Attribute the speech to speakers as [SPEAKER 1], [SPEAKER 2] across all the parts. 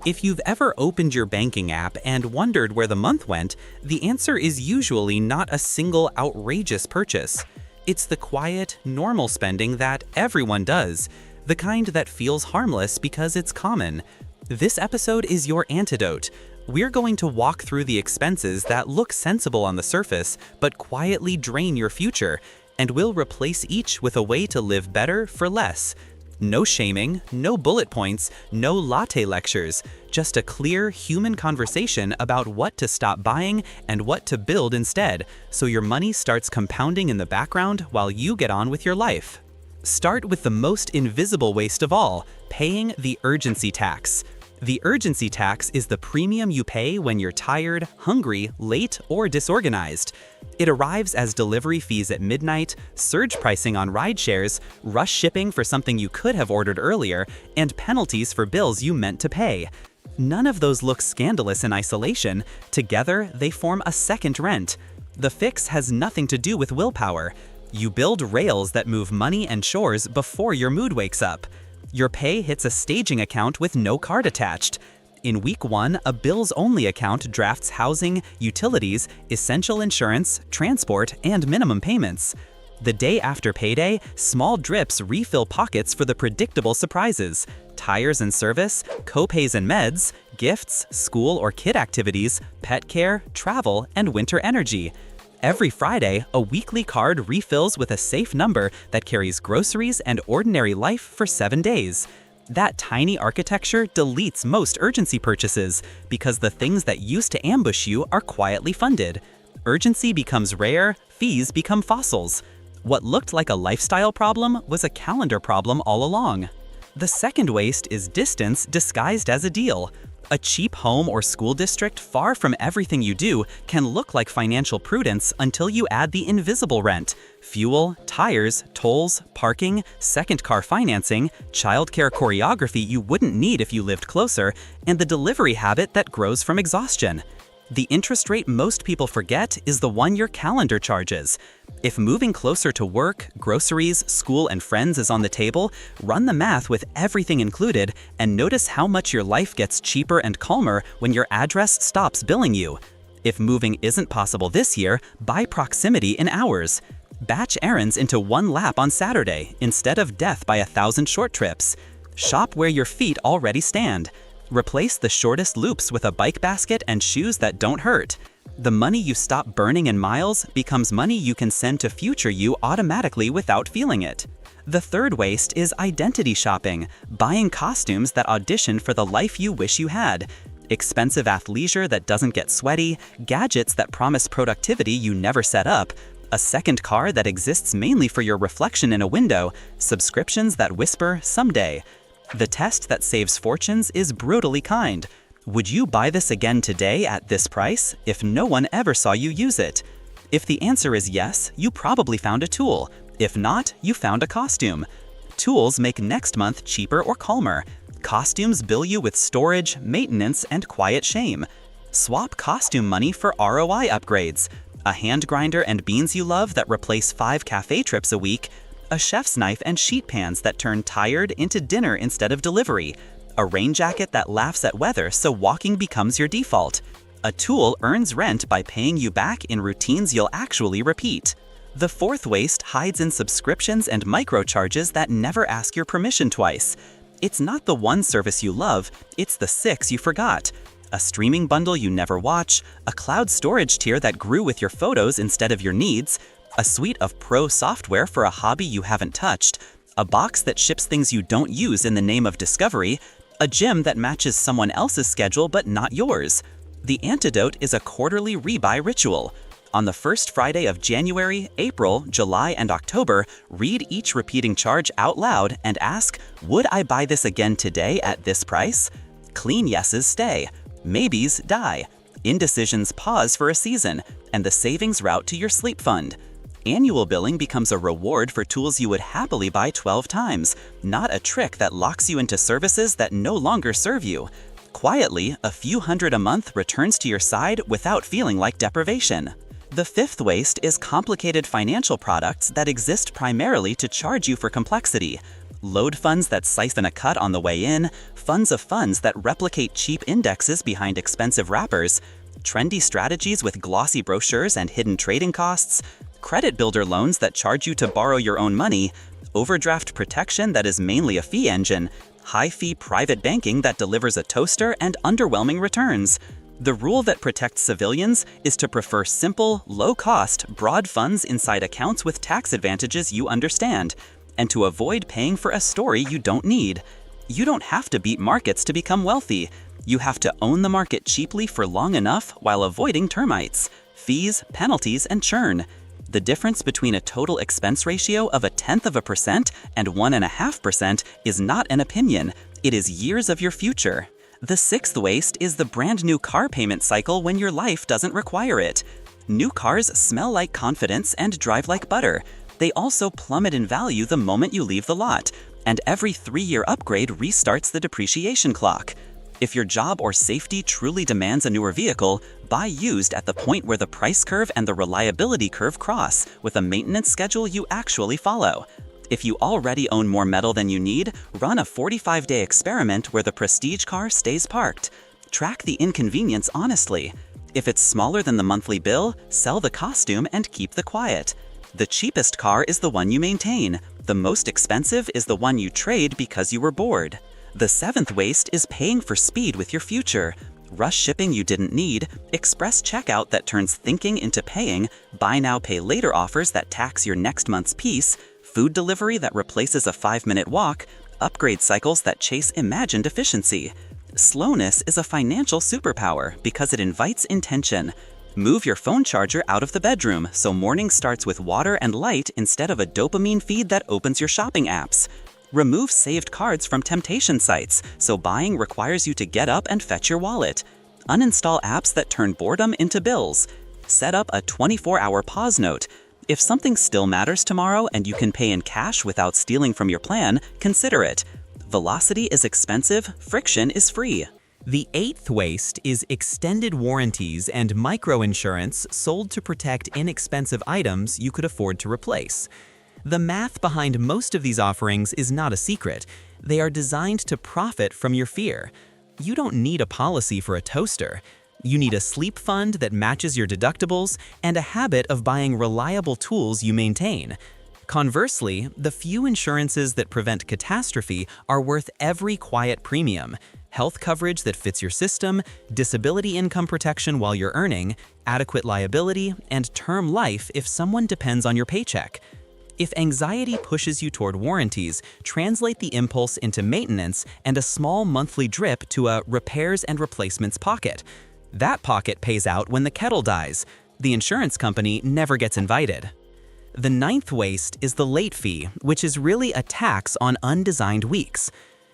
[SPEAKER 1] If you've ever opened your banking app and wondered where the month went, the answer is usually not a single outrageous purchase. It's the quiet, normal spending that everyone does, the kind that feels harmless because it's common. This episode is your antidote. We're going to walk through the expenses that look sensible on the surface but quietly drain your future, and we'll replace each with a way to live better for less. No shaming, no bullet points, no latte lectures, just a clear human conversation about what to stop buying and what to build instead, so your money starts compounding in the background while you get on with your life. Start with the most invisible waste of all, paying the urgency tax. The urgency tax is the premium you pay when you're tired, hungry, late, or disorganized. It arrives as delivery fees at midnight, surge pricing on ride shares, rush shipping for something you could have ordered earlier, and penalties for bills you meant to pay. None of those look scandalous in isolation. Together, they form a second rent. The fix has nothing to do with willpower. You build rails that move money and chores before your mood wakes up. Your pay hits a staging account with no card attached. In week 1, a bills-only account drafts housing, utilities, essential insurance, transport, and minimum payments. The day after payday, small drips refill pockets for the predictable surprises: tires and service, co-pays and meds, gifts, school or kid activities, pet care, travel, and winter energy. Every Friday, a weekly card refills with a safe number that carries groceries and ordinary life for 7 days. That tiny architecture deletes most urgency purchases because the things that used to ambush you are quietly funded. Urgency becomes rare, fees become fossils. What looked like a lifestyle problem was a calendar problem all along. The second waste is distance disguised as a deal. A cheap home or school district far from everything you do can look like financial prudence until you add the invisible rent: fuel, tires, tolls, parking, second car financing, childcare choreography you wouldn't need if you lived closer, and the delivery habit that grows from exhaustion. The interest rate most people forget is the one your calendar charges. If moving closer to work, groceries, school, and friends is on the table, run the math with everything included and notice how much your life gets cheaper and calmer when your address stops billing you. If moving isn't possible this year, buy proximity in hours. Batch errands into one lap on Saturday instead of death by 1,000 short trips. Shop where your feet already stand. Replace the shortest loops with a bike basket and shoes that don't hurt. The money you stop burning in miles becomes money you can send to future you automatically without feeling it. The third waste is identity shopping, buying costumes that audition for the life you wish you had. Expensive athleisure that doesn't get sweaty, gadgets that promise productivity you never set up, a second car that exists mainly for your reflection in a window, subscriptions that whisper someday. The test that saves fortunes is brutally kind. Would you buy this again today at this price if no one ever saw you use it? If the answer is yes, you probably found a tool. If not, you found a costume. Tools make next month cheaper or calmer. Costumes bill you with storage, maintenance, and quiet shame. Swap costume money for ROI upgrades. A hand grinder and beans you love that replace 5 cafe trips a week. A chef's knife and sheet pans that turn tired into dinner instead of delivery. A rain jacket that laughs at weather so walking becomes your default. A tool earns rent by paying you back in routines you'll actually repeat. The fourth waste hides in subscriptions and microcharges that never ask your permission twice. It's not the one service you love, it's the 6 you forgot. A streaming bundle you never watch, a cloud storage tier that grew with your photos instead of your needs, a suite of pro software for a hobby you haven't touched, a box that ships things you don't use in the name of discovery, a gym that matches someone else's schedule but not yours. The antidote is a quarterly rebuy ritual. On the first Friday of January, April, July, and October, read each repeating charge out loud and ask, would I buy this again today at this price? Clean yeses stay. Maybes die. Indecisions pause for a season, and the savings route to your sleep fund. Annual billing becomes a reward for tools you would happily buy 12 times, not a trick that locks you into services that no longer serve you. Quietly, a few hundred a month returns to your side without feeling like deprivation. The fifth waste is complicated financial products that exist primarily to charge you for complexity.
[SPEAKER 2] Load funds that siphon a cut on the way in, funds of funds that replicate cheap indexes behind expensive wrappers, trendy strategies with glossy brochures and hidden trading costs, credit builder loans that charge you to borrow your own money, overdraft protection that is mainly a fee engine, high-fee private banking that delivers a toaster, and underwhelming returns. The rule that protects civilians is to prefer simple, low-cost, broad funds inside accounts with tax advantages you understand, and to avoid paying for a story you don't need. You don't have to beat markets to become wealthy. You have to own the market cheaply for long enough while avoiding termites, fees, penalties, and churn. The difference between a total expense ratio of 0.1% and 1.5% is not an opinion, it is years of your future. The sixth waste is the brand new car payment cycle when your life doesn't require it. New cars smell like confidence and drive like butter. They also plummet in value the moment you leave the lot, and every 3-year upgrade restarts the depreciation clock. If your job or safety truly demands a newer vehicle, buy used at the point where the price curve and the reliability curve cross, with a maintenance schedule you actually follow. If you already own more metal than you need, run a 45-day experiment where the prestige car stays parked. Track the inconvenience honestly. If it's smaller than the monthly bill, sell the costume and keep the quiet. The cheapest car is the one you maintain. The most expensive is the one you trade because you were bored. The seventh waste is paying for speed with your future. Rush shipping you didn't need, express checkout that turns thinking into paying, buy now pay later offers that tax your next month's piece, food delivery that replaces a 5-minute walk, upgrade cycles that chase imagined efficiency. Slowness is a financial superpower because it invites intention. Move your phone charger out of the bedroom so morning starts with water and light instead of a dopamine feed that opens your shopping apps. Remove saved cards from temptation sites so buying requires you to get up and fetch your wallet. Uninstall apps that turn boredom into bills. Set up a 24-hour pause note. If something still matters tomorrow and you can pay in cash without stealing from your plan, consider it. Velocity is expensive, friction is free.
[SPEAKER 1] The eighth waste is extended warranties and microinsurance sold to protect inexpensive items you could afford to replace. The math behind most of these offerings is not a secret. They are designed to profit from your fear. You don't need a policy for a toaster. You need a sleep fund that matches your deductibles and a habit of buying reliable tools you maintain. Conversely, the few insurances that prevent catastrophe are worth every quiet premium. Health coverage that fits your system, disability income protection while you're earning, adequate liability, and term life if someone depends on your paycheck. If anxiety pushes you toward warranties, translate the impulse into maintenance and a small monthly drip to a repairs and replacements pocket. That pocket pays out when the kettle dies. The insurance company never gets invited. The ninth waste is the late fee, which is really a tax on undesigned weeks.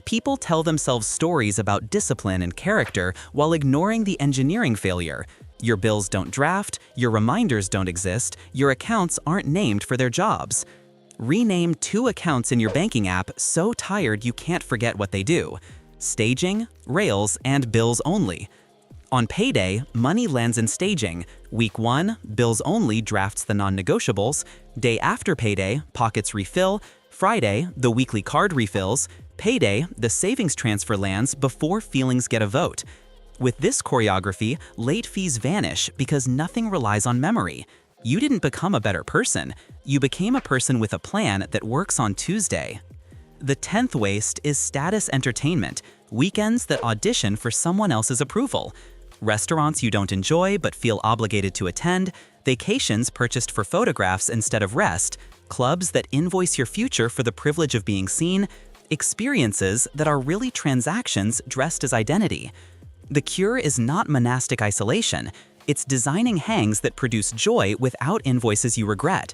[SPEAKER 1] People tell themselves stories about discipline and character while ignoring the engineering failure. Your bills don't draft, your reminders don't exist, your accounts aren't named for their jobs. Rename 2 accounts in your banking app so tired you can't forget what they do: staging, rails, and bills only. On payday, money lands in staging. Week 1, bills only drafts the non-negotiables. Day after payday, pockets refill. Friday, the weekly card refills. Payday, the savings transfer lands before feelings get a vote. With this choreography, late fees vanish because nothing relies on memory. You didn't become a better person. You became a person with a plan that works on Tuesday. The 10th waste is status entertainment, weekends that audition for someone else's approval. Restaurants you don't enjoy but feel obligated to attend, vacations purchased for photographs instead of rest, clubs that invoice your future for the privilege of being seen, experiences that are really transactions dressed as identity. The cure is not monastic isolation. It's designing hangs that produce joy without invoices you regret.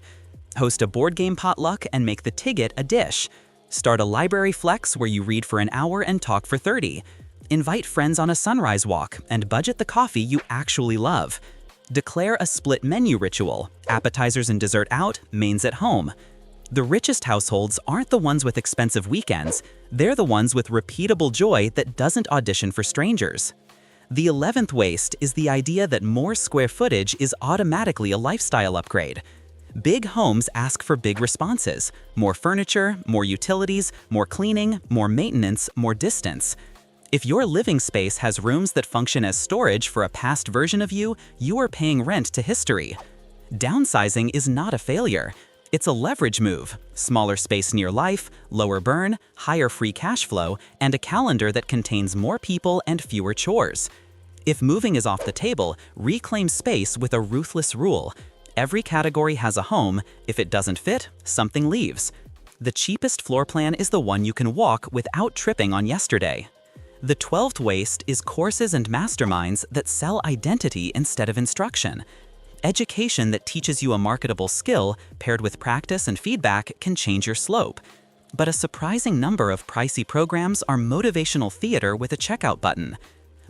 [SPEAKER 1] Host a board game potluck and make the ticket a dish. Start a library flex where you read for an hour and talk for 30. Invite friends on a sunrise walk and budget the coffee you actually love. Declare a split menu ritual, appetizers and dessert out, mains at home. The richest households aren't the ones with expensive weekends, they're the ones with repeatable joy that doesn't audition for strangers. The 11th waste is the idea that more square footage is automatically a lifestyle upgrade.
[SPEAKER 2] Big homes ask for big responses: more furniture, more utilities, more cleaning, more maintenance, more distance. If your living space has rooms that function as storage for a past version of you, you are paying rent to history. Downsizing is not a failure. It's a leverage move: smaller space near life, lower burn, higher free cash flow, and a calendar that contains more people and fewer chores. If moving is off the table, reclaim space with a ruthless rule. Every category has a home. If it doesn't fit, something leaves. The cheapest floor plan is the one you can walk without tripping on yesterday. The 12th waste is courses and masterminds that sell identity instead of instruction. Education that teaches you a marketable skill paired with practice and feedback can change your slope. But a surprising number of pricey programs are motivational theater with a checkout button.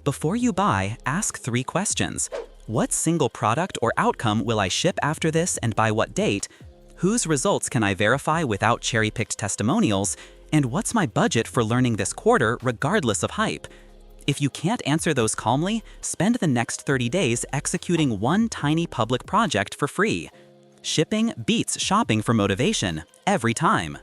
[SPEAKER 2] Before you buy, ask 3 questions. What single product or outcome will I ship after this and by what date? Whose results can I verify without cherry-picked testimonials? And what's my budget for learning this quarter regardless of hype? If you can't answer those calmly, spend the next 30 days executing one tiny public project for free. Shipping beats shopping for motivation every time.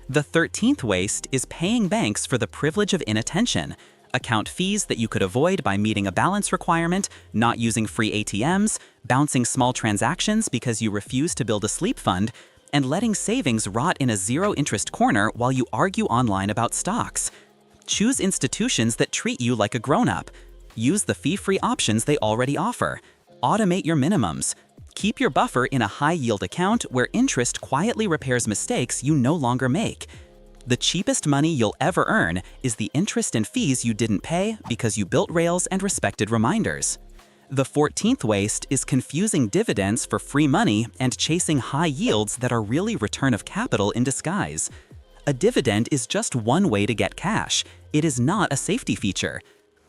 [SPEAKER 2] The 13th waste is paying banks for the privilege of inattention. Account fees that you could avoid by meeting a balance requirement, not using free ATMs, bouncing small transactions because you refuse to build a sleep fund, and letting savings rot in a zero-interest corner while you argue online about stocks. Choose institutions that treat you like a grown-up. Use the fee-free options they already offer. Automate your minimums. Keep your buffer in a high-yield account where interest quietly repairs mistakes you no longer make. The cheapest money you'll ever earn is the interest and fees you didn't pay because you built Rails and respected reminders. The 14th waste is confusing dividends for free money and chasing high yields that are really return of capital in disguise. A dividend is just one way to get cash. It is not a safety feature.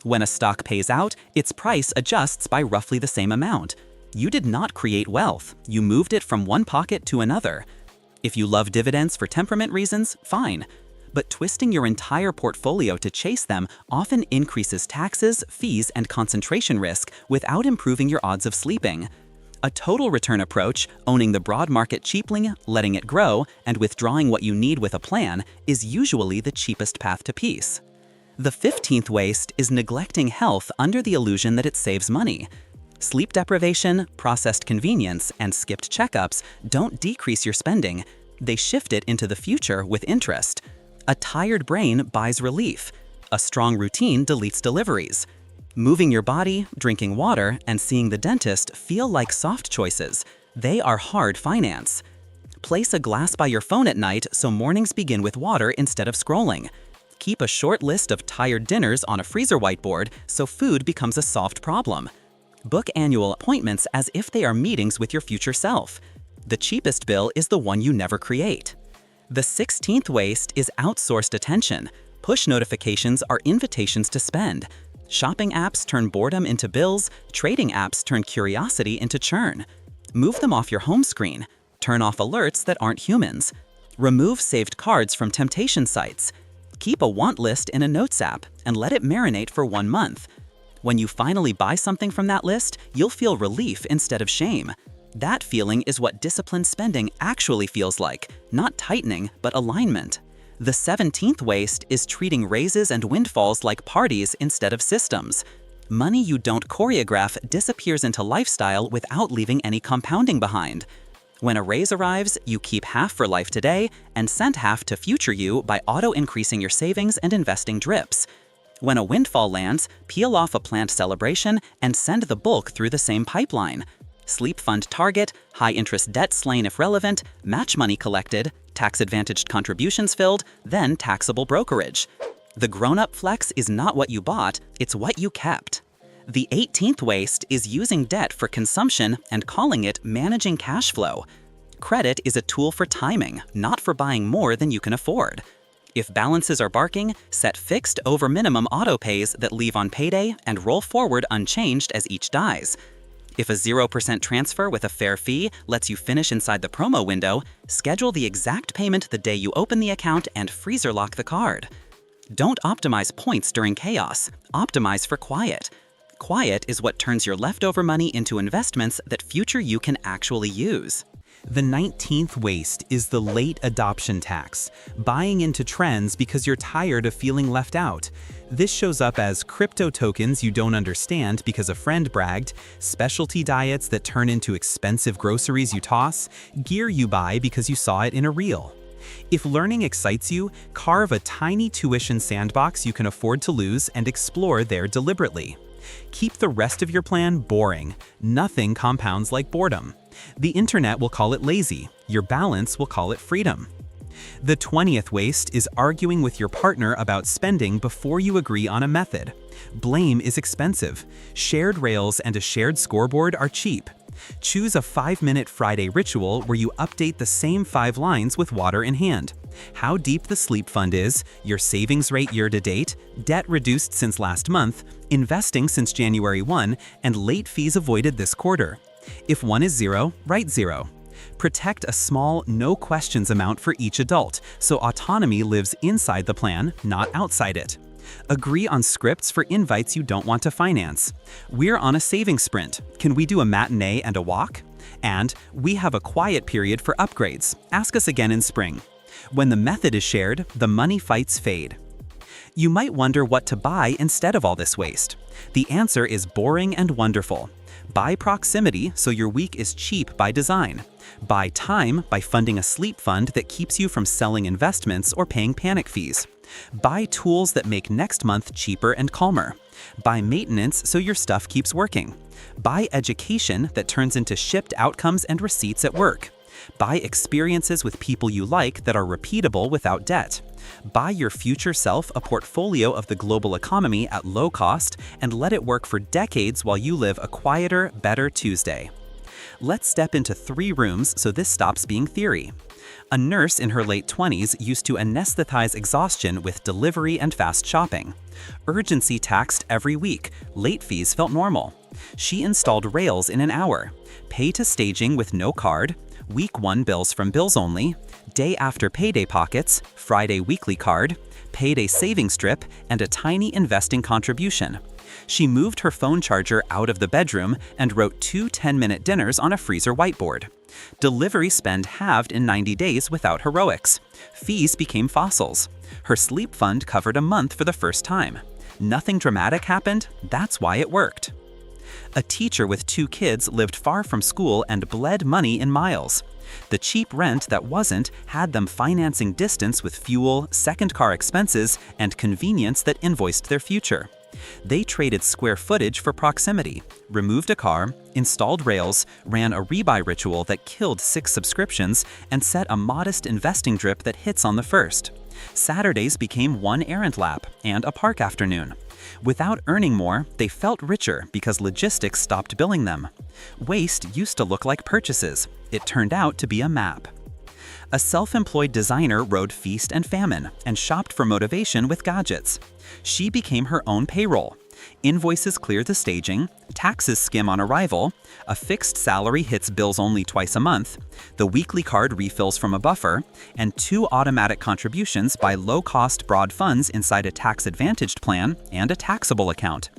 [SPEAKER 2] When a stock pays out, its price adjusts by roughly the same amount. You did not create wealth. You moved it from one pocket to another. If you love dividends for temperament reasons, fine. But twisting your entire portfolio to chase them often increases taxes, fees, and concentration risk without improving your odds of sleeping. A total return approach, owning the broad market cheaply, letting it grow, and withdrawing what you need with a plan, is usually the cheapest path to peace. The 15th waste is neglecting health under the illusion that it saves money. Sleep deprivation, processed convenience, and skipped checkups don't decrease your spending. They shift it into the future with interest. A tired brain buys relief. A strong routine deletes deliveries. Moving your body, drinking water, and seeing the dentist feel like soft choices. They are hard finance. Place a glass by your phone at night so mornings begin with water instead of scrolling. Keep a short list of tired dinners on a freezer whiteboard so food becomes a solved problem. Book annual appointments as if they are meetings with your future self. The cheapest bill is the one you never create. The 16th waste is outsourced attention. Push notifications are invitations to spend. Shopping apps turn boredom into bills. Trading apps turn curiosity into churn. Move them off your home screen. Turn off alerts that aren't humans. Remove saved cards from temptation sites. Keep a want list in a notes app and let it marinate for 1 month. When you finally buy something from that list, you'll feel relief instead of shame. That feeling is what disciplined spending actually feels like, not tightening, but alignment. The 17th waste is treating raises and windfalls like parties instead of systems. Money you don't choreograph disappears into lifestyle without leaving any compounding behind. When a raise arrives, you keep half for life today and send half to future you by auto-increasing your savings and investing drips. When a windfall lands, peel off a planned celebration and send the bulk through the same pipeline. Sleep fund target, high-interest debt slain if relevant, match money collected, tax-advantaged contributions filled, then taxable brokerage. The grown-up flex is not what you bought, it's what you kept. The 18th waste is using debt for consumption and calling it managing cash flow. Credit is a tool for timing, not for buying more than you can afford. If balances are barking, set fixed over minimum auto pays that leave on payday and roll forward unchanged as each dies. If a 0% transfer with a fair fee lets you finish inside the promo window, schedule the exact payment the day you open the account and freezer lock the card. Don't optimize points during chaos, optimize for quiet. Quiet is what turns your leftover money into investments that future you can actually use.
[SPEAKER 1] The 19th waste is the late adoption tax, buying into trends because you're tired of feeling left out. This shows up as crypto tokens you don't understand because a friend bragged, specialty diets that turn into expensive groceries you toss, gear you buy because you saw it in a reel. If learning excites you, carve a tiny tuition sandbox you can afford to lose and explore there deliberately. Keep the rest of your plan boring. Nothing compounds like boredom. The internet will call it lazy. Your balance will call it freedom. The 20th waste is arguing with your partner about spending before you agree on a method. Blame is expensive. Shared rails and a shared scoreboard are cheap. Choose a 5-minute Friday ritual where you update the same 5 lines with water in hand. How deep the sleep fund is, your savings rate year to date, debt reduced since last month, investing since January 1, and late fees avoided this quarter. If one is 0, write 0. Protect a small, no questions amount for each adult, so autonomy lives inside the plan, not outside it. Agree on scripts for invites you don't want to finance. We're on a savings sprint. Can we do a matinee and a walk? And we have a quiet period for upgrades. Ask us again in spring. When the method is shared, the money fights fade. You might wonder what to buy instead of all this waste. The answer is boring and wonderful. Buy proximity so your week is cheap by design. Buy time by funding a sleep fund that keeps you from selling investments or paying panic fees. Buy tools that make next month cheaper and calmer. Buy maintenance so your stuff keeps working. Buy education that turns into shipped outcomes and receipts at work. Buy experiences with people you like that are repeatable without debt. Buy your future self a portfolio of the global economy at low cost and let it work for decades while you live a quieter, better Tuesday. Let's step into 3 rooms so this stops being theory. A nurse in her late 20s used to anesthetize exhaustion with delivery and fast shopping. Urgency taxed every week, late fees felt normal. She installed rails in an hour. Pay to staging with no card, week 1 bills from bills only, day after payday pockets, Friday weekly card, payday savings strip, and a tiny investing contribution. She moved her phone charger out of the bedroom and wrote 2 10-minute dinners on a freezer whiteboard. Delivery spend halved in 90 days without heroics. Fees became fossils. Her sleep fund covered a month for the first time. Nothing dramatic happened, that's why it worked. A teacher with 2 kids lived far from school and bled money in miles. The cheap rent that wasn't had them financing distance with fuel, second car expenses, and convenience that invoiced their future. They traded square footage for proximity, removed a car, installed rails, ran a rebuy ritual that killed 6 subscriptions, and set a modest investing drip that hits on the first. Saturdays became 1 errand lap and a park afternoon. Without earning more, they felt richer because logistics stopped billing them. Waste used to look like purchases. It turned out to be a map. A self-employed designer rode feast and famine and shopped for motivation with gadgets. She became her own payroll. Invoices clear the staging, taxes skim on arrival, a fixed salary hits bills only twice a month, the weekly card refills from a buffer, and 2 automatic contributions by low-cost broad funds inside a tax-advantaged plan and a taxable account.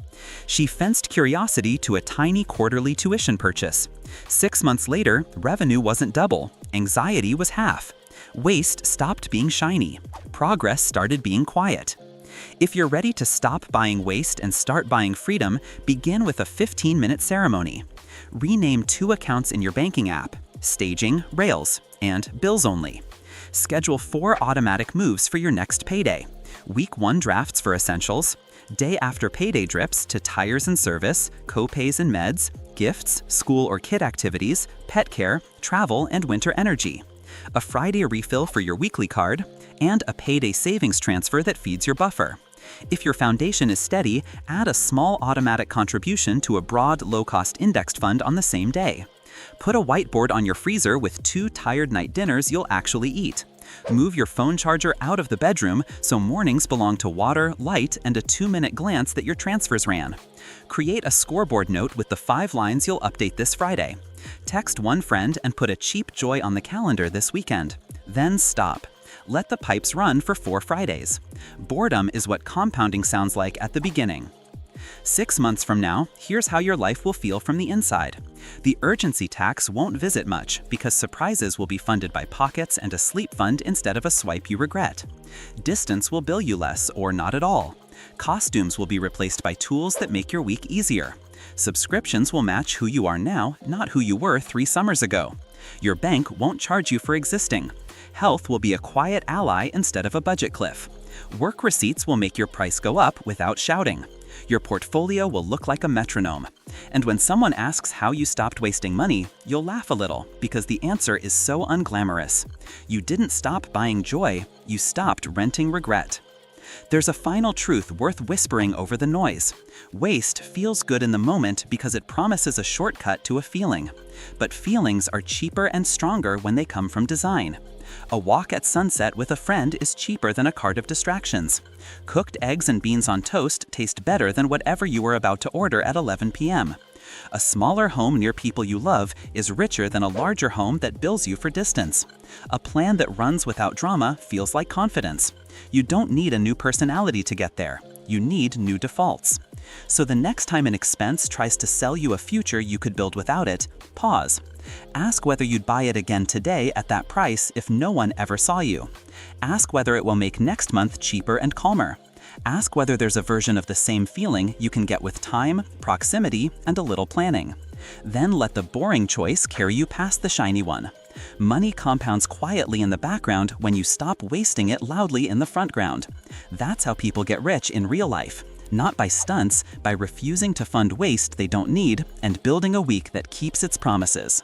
[SPEAKER 1] She fenced curiosity to a tiny quarterly tuition purchase. 6 months later, revenue wasn't double, anxiety was half. Waste stopped being shiny. Progress started being quiet. If you're ready to stop buying waste and start buying freedom, begin with a 15-minute ceremony. Rename 2 accounts in your banking app, Staging, Rails, and Bills Only. Schedule 4 automatic moves for your next payday. Week 1 drafts for essentials, day after payday drips to tires and service, co-pays and meds, gifts, school or kid activities, pet care, travel, and winter energy. A Friday refill for your weekly card, and a payday savings transfer that feeds your buffer. If your foundation is steady, add a small automatic contribution to a broad, low-cost indexed fund on the same day. Put a whiteboard on your freezer with 2 tired night dinners you'll actually eat. Move your phone charger out of the bedroom so mornings belong to water, light, and a 2-minute glance that your transfers ran. Create a scoreboard note with the 5 lines you'll update this Friday. Text 1 friend and put a cheap joy on the calendar this weekend. Then stop. Let the pipes run for 4 Fridays. Boredom is what compounding sounds like at the beginning.
[SPEAKER 2] 6 months from now, here's how your life will feel from the inside. The urgency tax won't visit much because surprises will be funded by pockets and a sleep fund instead of a swipe you regret. Distance will bill you less or not at all. Costumes will be replaced by tools that make your week easier. Subscriptions will match who you are now, not who you were 3 summers ago. Your bank won't charge you for existing. Health will be a quiet ally instead of a budget cliff. Work receipts will make your price go up without shouting. Your portfolio will look like a metronome. And when someone asks how you stopped wasting money, you'll laugh a little because the answer is so unglamorous. You didn't stop buying joy, you stopped renting regret. There's a final truth worth whispering over the noise. Waste feels good in the moment because it promises a shortcut to a feeling. But feelings are cheaper and stronger when they come from design. A walk at sunset with a friend is cheaper than a cart of distractions. Cooked eggs and beans on toast taste better than whatever you were about to order at 11 p.m. A smaller home near people you love is richer than a larger home that bills you for distance. A plan that runs without drama feels like confidence. You don't need a new personality to get there. You need new defaults. So the next time an expense tries to sell you a future you could build without it, pause. Ask whether you'd buy it again today at that price if no one ever saw you. Ask whether it will make next month cheaper and calmer. Ask whether there's a version of the same feeling you can get with time, proximity, and a little planning. Then let the boring choice carry you past the shiny one. Money compounds quietly in the background when you stop wasting it loudly in the frontground. That's how people get rich in real life. Not by stunts, by refusing to fund waste they don't need and building a week that keeps its promises.